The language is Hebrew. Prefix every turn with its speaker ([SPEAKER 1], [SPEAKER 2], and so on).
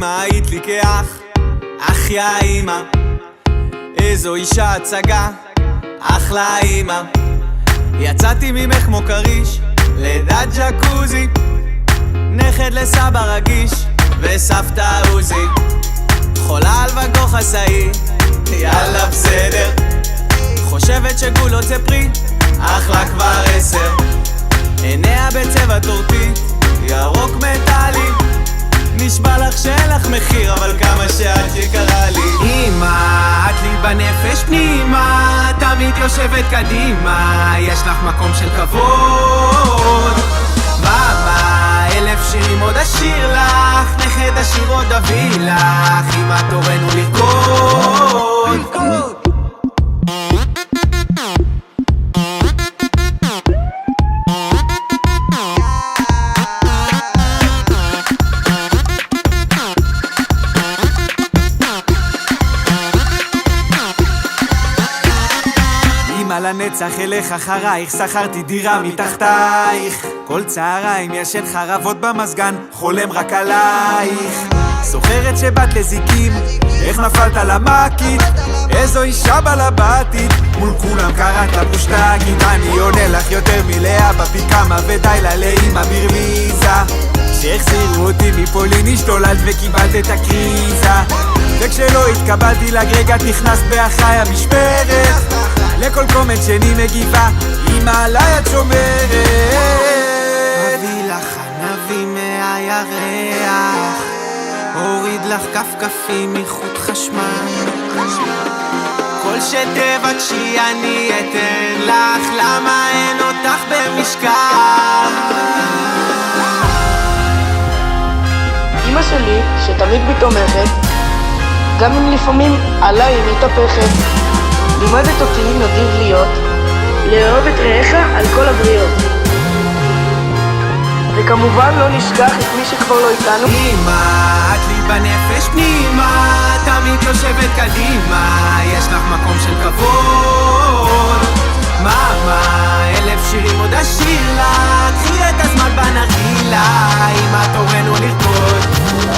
[SPEAKER 1] אמא, היית לי כאח, אח יא אמא. איזו אישה הצגה, אחלה אמא. יצאתי ממך כמו קריש, לידת ג'קוזי, נכד לסבא רגיש וסבתא עוזי. חולה על וגו חסאי, יאללה בסדר. חושבת שגולות זה פרי, אחלה כבר 10. עיניה בצבע טורטית, ירוק מטלי. נשבע לך שאין לך מחיר, אבל כמה שאת יקרה לי.
[SPEAKER 2] אמא, את לי בנפש פנימה, תמיד יושבת קדימה, יש לך מקום של כבוד. מאמה, 1000 שירים עוד אשיר לך, נכד השיר עוד אביא לך, אמא תורנו לרקוד.
[SPEAKER 1] על הנצח אלך אחרייך, שכרתי דירה מתחתייך. כל צהריים ישן חרבות במזגן, חולם רק עלייך. זוכרת שבאת לזיקים, איך נפלת למקית, איזו אישה בלבטית, מול כולם קראת לה מושתקית. אני עונה לך יותר מלאה בפיג'מה, ודי לה לאמא ברמיזה. כשהחזירו אותי מפולין השתוללת וקיבלת את הקריזה, וכשלא התקבלתי לגרגת נכנסת באחיי המשמרת. לכל קומנט שני מגיבה, אמא עליי את שומרת.
[SPEAKER 2] אביא לך ענבים מהירח, הוריד לך כפכפים מחוט חשמל. כל שתבקשי אני אתן לך, למה אין אותך במשקל?
[SPEAKER 3] אמא שלי, שתמיד בי תומכת, גם אם לפעמים עליי היא מתהפכת, לימדת אותי נדיב להיות, לאהוב את רעך על כל הבריות. וכמובן לא נשכח את מי שכבר לא איתנו.
[SPEAKER 2] אמא, את לי בנפש פנימה, תמיד יושבת קדימה, יש לך מקום של כבוד. מאמה, 1000 שירים עוד אשיר לך, קחי את הזמן בנרגילה, אמא תורנו לרקוד.